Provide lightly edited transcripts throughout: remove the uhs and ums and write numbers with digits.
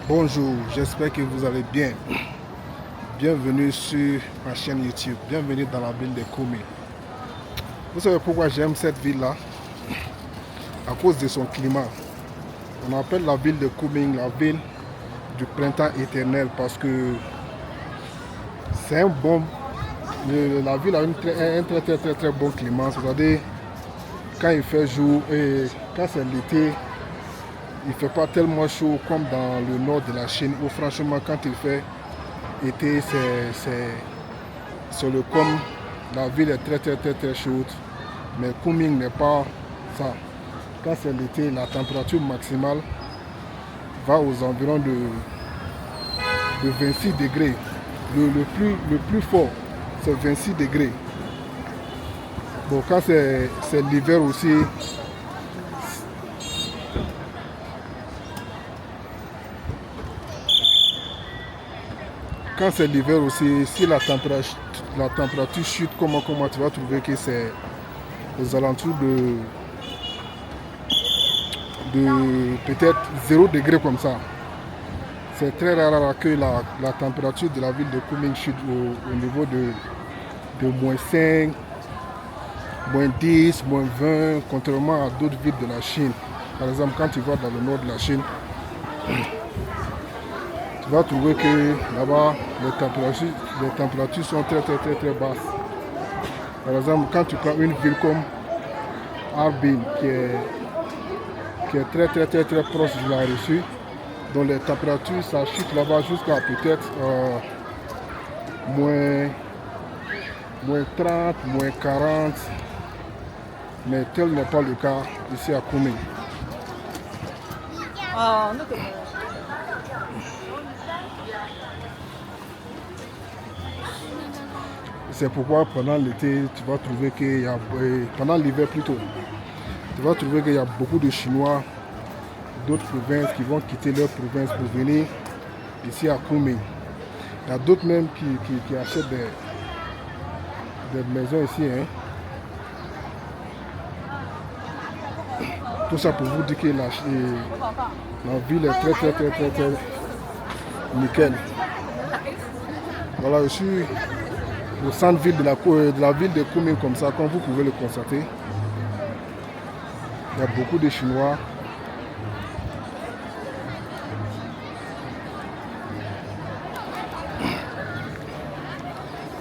Bonjour, j'espère que vous allez bien. Bienvenue sur ma chaîne YouTube. Bienvenue dans la ville de Koumi. Vous savez pourquoi j'aime cette ville-là? À cause de son climat. On appelle la ville de Koumi la ville du printemps éternel parce que c'est un bon... La ville a un très bon climat. C'est-à-dire quand il fait jour et quand c'est l'été, il ne fait pas tellement chaud comme dans le nord de la Chine où franchement quand il fait été, c'est le comme la ville est très chaude. Mais Kunming n'est pas ça. Quand c'est l'été, la température maximale va aux environs de 26 degrés. Le plus fort, c'est 26 degrés. Bon, quand c'est l'hiver aussi, quand c'est l'hiver aussi, si la température chute, comment tu vas trouver que c'est aux alentours de peut-être 0 degré comme ça. C'est très rare que la température de la ville de Kunming chute au niveau de moins 5, moins 10, moins 20, contrairement à d'autres villes de la Chine. Par exemple, quand tu vas dans le nord de la Chine, tu vas trouver que là-bas, les températures sont très basses. Par exemple, quand tu prends une ville comme Harbin, qui est très proche de la Russie, dont les températures, ça chute là-bas jusqu'à peut-être moins 30, moins 40. Mais tel n'est pas le cas ici à Kunming. C'est pourquoi pendant l'été, tu vas trouver qu'il y a, pendant l'hiver plutôt, tu vas trouver qu'il y a beaucoup de Chinois d'autres provinces qui vont quitter leur province pour venir ici à Kunming. Il y a d'autres même qui achètent des maisons ici. Hein. Tout ça pour vous dire que la ville est très nickel. Voilà, je suis au centre-ville de la ville de Kunming comme ça, comme vous pouvez le constater. Il y a beaucoup de Chinois.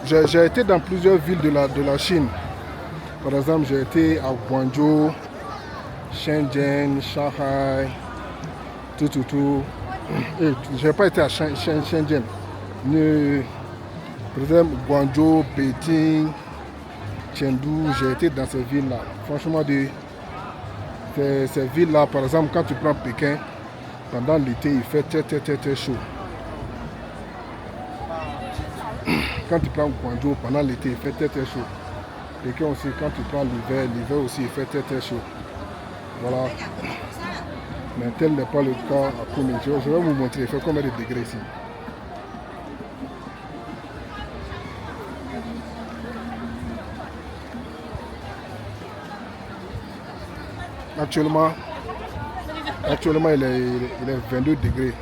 J'ai été dans plusieurs villes de la Chine. Par exemple, j'ai été à Guangzhou, Shenzhen, Shanghai, tout. Je n'ai pas été à Shenzhen. Par exemple, Guangzhou, Beijing, Chengdu, j'ai été dans ces villes-là. Franchement, ces villes-là, par exemple, quand tu prends Pékin, pendant l'été, il fait très chaud. Quand tu prends Guangzhou, pendant l'été, il fait très chaud. Pékin aussi, quand tu prends l'hiver aussi, il fait très chaud. Voilà. Mais tel n'est pas le cas à Kunming. Je vais vous montrer, il fait combien de degrés ici. Actuellement, il est 22 degrés.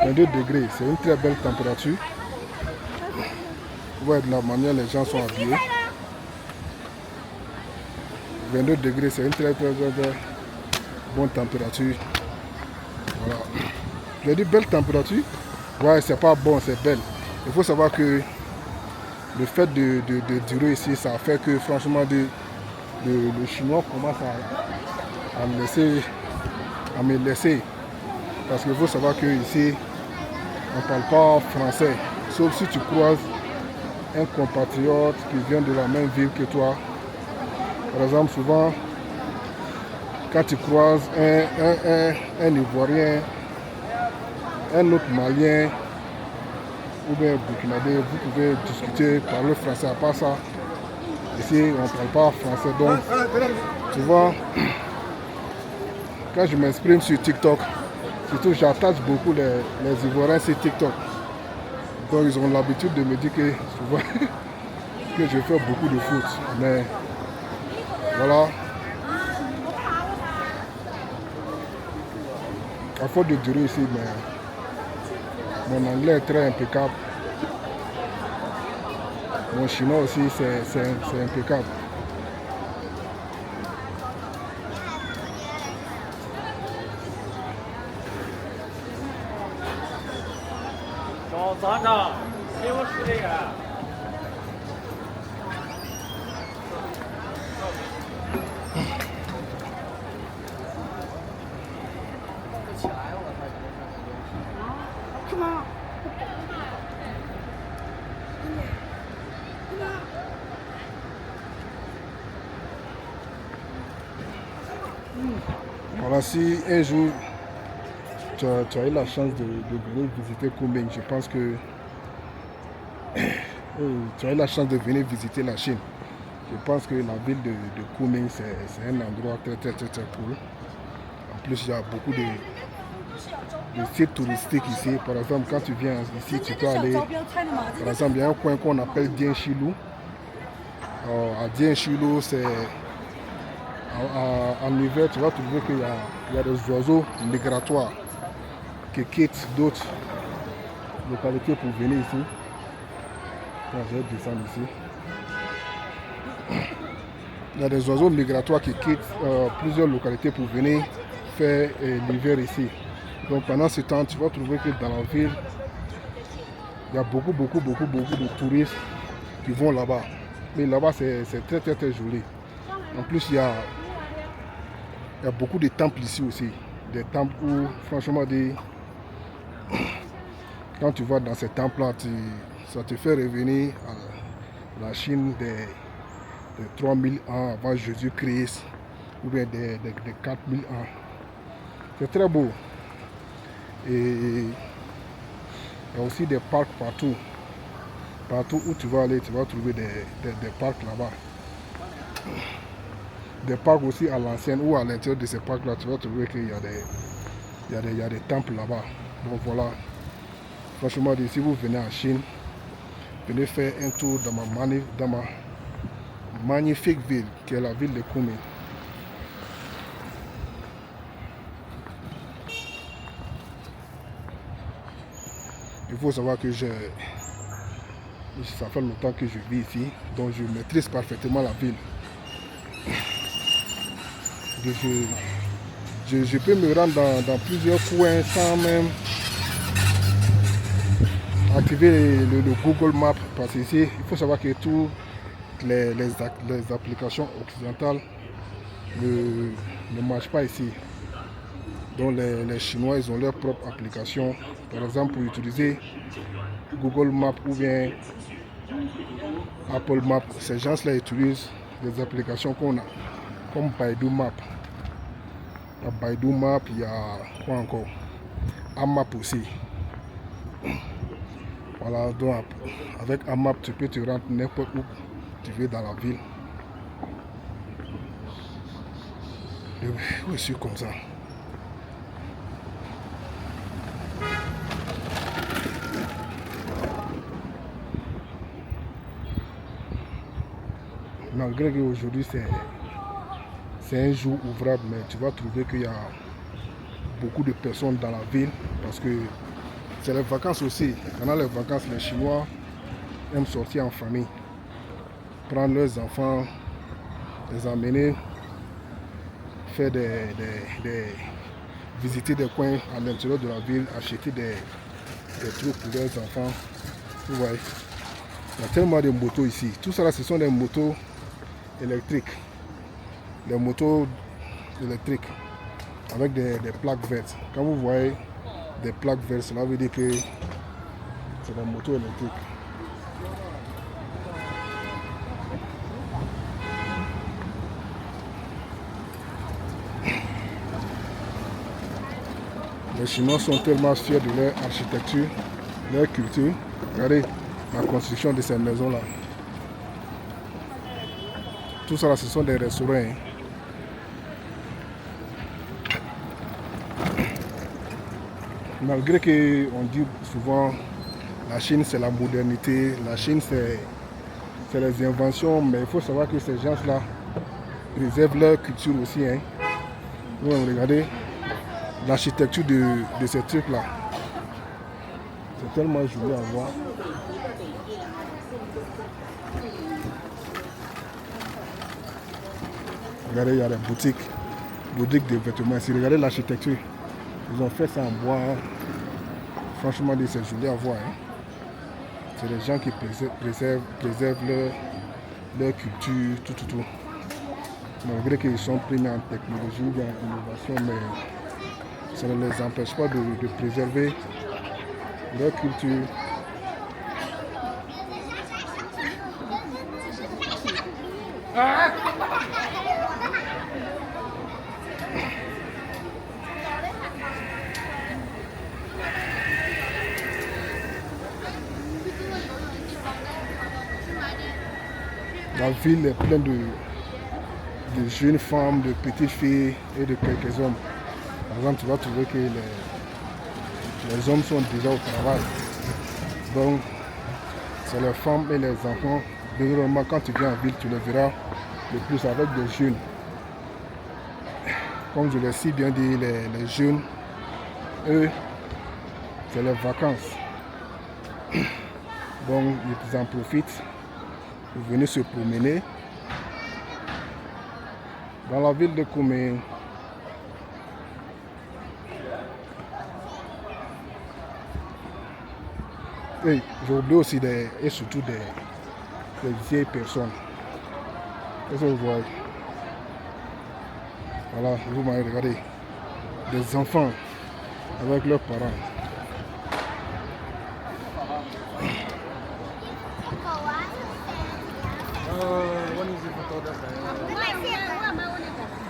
22 degrés, c'est une très belle température. Vous voyez de la manière les gens sont habillés. 22 degrés, c'est une très bonne température. Voilà. J'ai dit belle température. Ouais, c'est pas bon, c'est belle. Il faut savoir que le fait de durer ici, ça fait que franchement, le chinois commence à me laisser. Parce qu'il faut savoir qu'ici, on ne parle pas français. Sauf si tu croises un compatriote qui vient de la même ville que toi. Par exemple, souvent, quand tu croises un Ivoirien, un autre Malien ou bien Burkinabé, vous pouvez discuter, parler français. À part ça, ici, on ne parle pas français. Donc, tu vois, quand je m'exprime sur TikTok, surtout j'attache beaucoup les Ivoiriens sur TikTok. Donc, ils ont l'habitude de me dire que souvent que je fais beaucoup de foot. Mais voilà. à faute de durer ici, mais mon anglais est très impeccable. Mon chinois aussi, c'est impeccable. Voilà, si un jour tu as eu la chance de venir visiter Kunming, je pense que tu as eu la chance de venir visiter la Chine. Je pense que la ville de Kunming, c'est un endroit très cool. En plus, il y a beaucoup de sites touristiques ici. Par exemple, quand tu viens ici, tu peux aller. Par exemple, il y a un coin qu'on appelle Dianshilou. À Dianshilou, c'est. En hiver, tu vas trouver qu'il y a des oiseaux migratoires qui quittent d'autres localités pour venir ici. Je vais descendre ici. Il y a des oiseaux migratoires qui quittent plusieurs localités pour venir faire l'hiver ici. Donc pendant ce temps, tu vas trouver que dans la ville, il y a beaucoup de touristes qui vont là-bas. Mais là-bas, c'est très joli. En plus, il y a beaucoup de temples ici aussi. Des temples où, franchement, quand tu vas dans ces temples-là, ça te fait revenir à la Chine des 3000 ans avant Jésus-Christ ou bien des 4000 ans. C'est très beau. Et il y a aussi des parcs partout. Partout où tu vas aller, tu vas trouver des parcs là-bas. Des parcs aussi à l'ancienne ou à l'intérieur de ces parcs-là, tu vas trouver qu'il y a des temples là-bas. Donc voilà. Franchement, si vous venez en Chine, venez faire un tour dans ma magnifique ville, qui est la ville de Kunming. Il faut savoir que ça fait longtemps que je vis ici, donc je maîtrise parfaitement la ville. Je peux me rendre dans plusieurs coins sans même activer le Google Maps, parce qu'ici, il faut savoir que toutes les applications occidentales ne marchent pas ici. Donc les Chinois, ils ont leur propre application. Par exemple, pour utiliser Google Maps ou bien Apple Maps, ces gens-là utilisent des applications qu'on a, comme Baidu Maps. Il y a Baidu Maps, il y a quoi encore? Amap aussi. Voilà, donc avec Amap, tu peux te rendre n'importe où tu veux dans la ville. Je suis comme ça. Malgré qu'aujourd'hui c'est un jour ouvrable, mais tu vas trouver qu'il y a beaucoup de personnes dans la ville parce que c'est les vacances aussi. Pendant les vacances, les Chinois aiment sortir en famille, prendre leurs enfants, les emmener, faire visiter des coins à l'intérieur de la ville, acheter des trucs pour leurs enfants. Vous voyez, il y a tellement de motos ici. Tout ça là, ce sont des motos électriques. Des motos électriques avec des plaques vertes. Quand vous voyez des plaques vertes, cela veut dire que c'est des motos électriques. Les Chinois sont tellement fiers de leur architecture, leur culture. Regardez la construction de ces maisons-là. Tout ça là, ce sont des restaurants. Hein. Malgré qu'on dit souvent la Chine c'est la modernité, la Chine c'est les inventions, mais il faut savoir que ces gens-là préservent leur culture aussi. Hein. Regardez l'architecture de ces trucs-là. C'est tellement joli à voir. Regardez, il y a des boutiques de vêtements ici. Regardez l'architecture. Ils ont fait ça en bois. Franchement, c'est joli à voir. Hein. C'est des gens qui préservent leur culture, tout. Malgré qu'ils sont primés en technologie ou en innovation, mais ça ne les empêche pas de préserver leur culture. La ville est pleine de jeunes femmes, de petites filles et de quelques hommes. Par exemple, tu vas trouver que les hommes sont déjà au travail. Donc, c'est les femmes et les enfants. Généralement, quand tu viens en ville, tu les verras le plus avec des jeunes. Comme je l'ai si bien dit, les jeunes, eux, c'est les vacances. Donc, ils en profitent pour venir se promener. Dans la ville de Koumé, et j'ai oublié aussi et surtout des vieilles personnes. Qu'est-ce que vous voyez? Voilà, vous m'avez regardé. Des enfants avec leurs parents.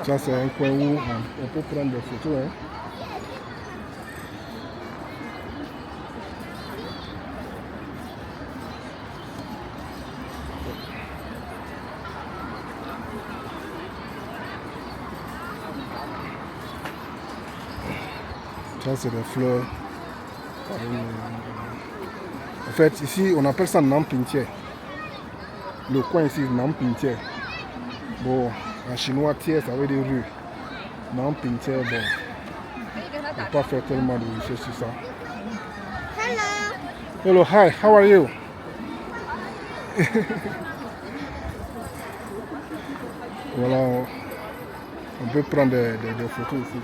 Ça, c'est un coin où on peut prendre des photos. Hein. Ça, c'est des fleurs. En fait, ici, on appelle ça Nampintier. Le coin ici, Nampintier. Bon, en chinois, tiers, ça veut dire rue. Nampintier, bon. On ne peut pas faire tellement de recherches sur ça. Hello, hi, how are you? Voilà, on peut prendre des photos ici.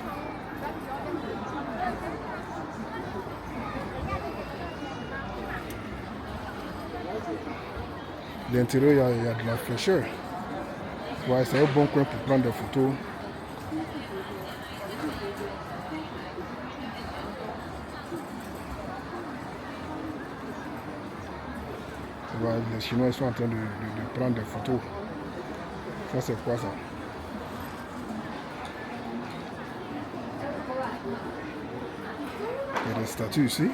L'intérieur, il y a de la fraîcheur. Ouais, c'est un bon coin pour prendre des photos. Ouais, les Chinois sont en train de prendre des photos. Ça, c'est quoi ça? Il y a des statues ici.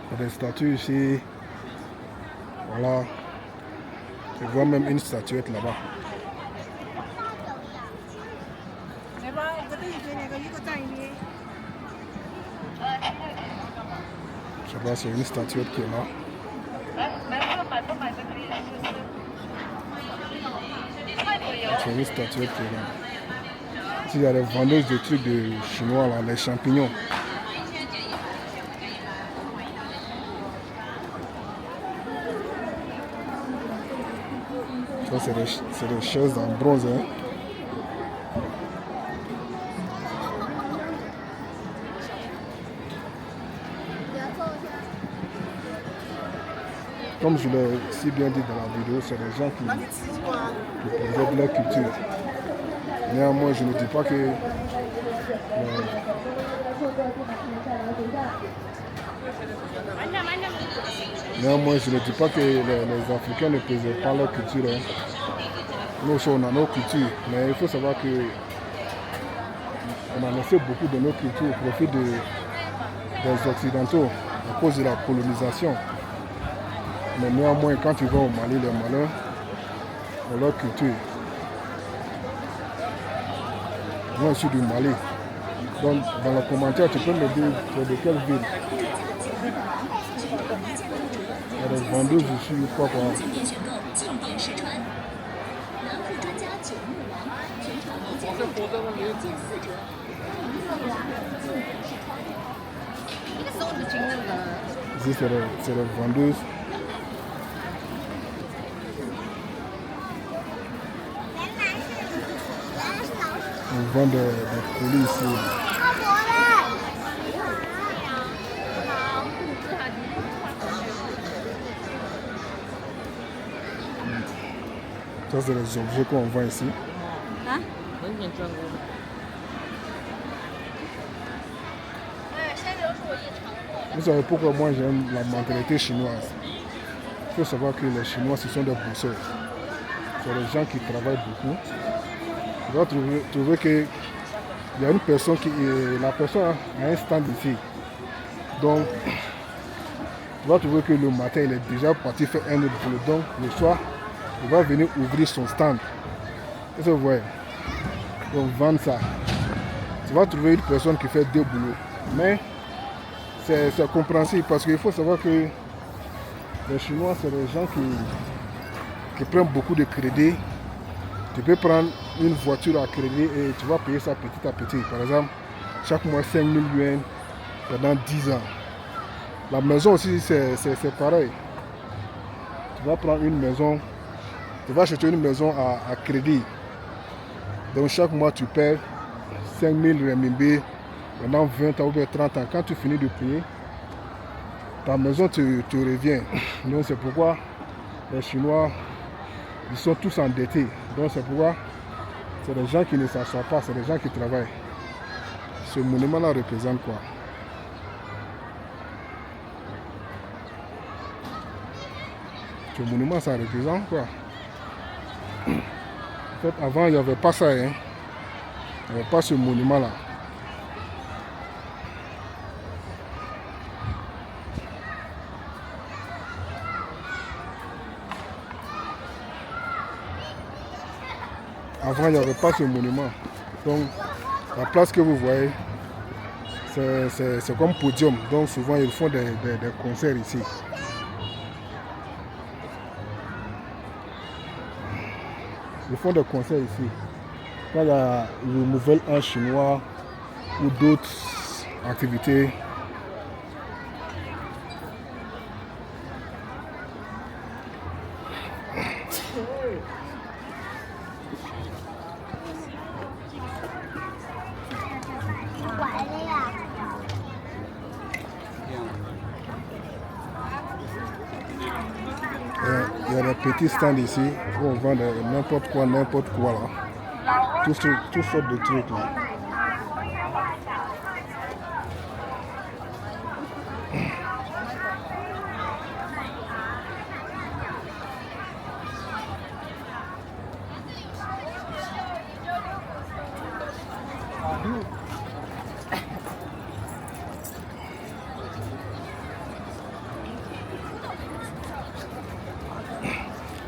Il y a des statues ici. Voilà. Je vois même une statuette là-bas. Je sais pas, c'est une statuette qui est là. C'est une statuette qui est là. Ici, il y a des vendeuses de trucs de chinois, là, les champignons. Ça, c'est des chaises en bronze. Hein. Comme je l'ai si bien dit dans la vidéo, c'est des gens qui préservent leur culture. Néanmoins, je ne dis pas que les Africains ne préservent pas leur culture. Hein. Nous aussi, on a nos cultures, mais il faut savoir que on a laissé beaucoup de nos cultures au profit des Occidentaux à cause de la colonisation. Mais néanmoins, quand tu vas au Mali, les Maliens ont leur culture. Moi, je suis du Mali. Donc, dans le commentaire, tu peux me dire de quelle ville. a des vendeuses ici, je crois quoi. Ici, c'est des vendeuses. On vend des colis ici. Ça, c'est les objets qu'on vend ici. Hein? Vous savez pourquoi moi j'aime la mentalité chinoise? Il faut savoir que les Chinois, ce sont des bosseurs. C'est des gens qui travaillent beaucoup. Tu vas trouver qu'il y a une personne la personne a un stand ici. Donc, tu vas trouver que le matin, il est déjà parti faire un autre boulot. Donc, le soir, il va venir ouvrir son stand. Et ça, vous voyez. Donc, vendre ça. Tu vas trouver une personne qui fait deux boulots. Mais, c'est compréhensible parce qu'il faut savoir que les Chinois, c'est des gens qui prennent beaucoup de crédit. Tu peux prendre une voiture à crédit et tu vas payer ça petit à petit. Par exemple, chaque mois 5 000 yuan pendant 10 ans. La maison aussi, c'est pareil. Tu vas prendre une maison, tu vas acheter une maison à crédit. Donc chaque mois, tu paies 5 000 renminbi pendant 20 ans ou 30 ans. Quand tu finis de payer, ta maison te revient. Donc c'est pourquoi les Chinois, ils sont tous endettés. Donc c'est pourquoi c'est des gens qui ne s'assoient pas, c'est des gens qui travaillent. Ce monument-là représente quoi? Ce monument, ça représente quoi? En fait, avant, il n'y avait pas ça. Hein? Il n'y avait pas ce monument-là. Avant, il n'y avait pas ce monument. Donc, la place que vous voyez, c'est comme podium. Donc, souvent, ils font des concerts ici. Ils font des concerts ici. Quand il y a le nouvel an chinois ou d'autres activités. Il y a des petits stands ici où on vend n'importe quoi là. Toutes sortes de trucs là.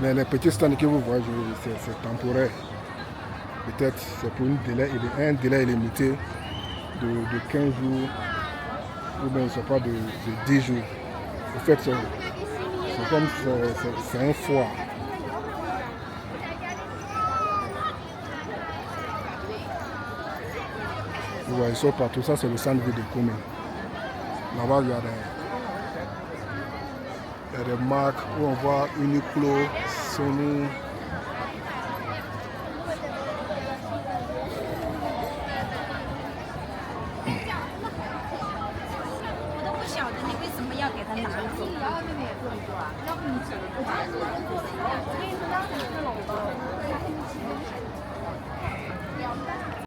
Mais les petits stands que vous voyez, c'est temporaire. Peut-être c'est pour un délai limité de 15 jours ou bien je sais pas de 10 jours. En fait, c'est comme c'est un foire. Vous voyez ça partout, ça c'est le centre-ville de Koumé. Là-bas, il y a des marques où on voit Uniqlo, Sony.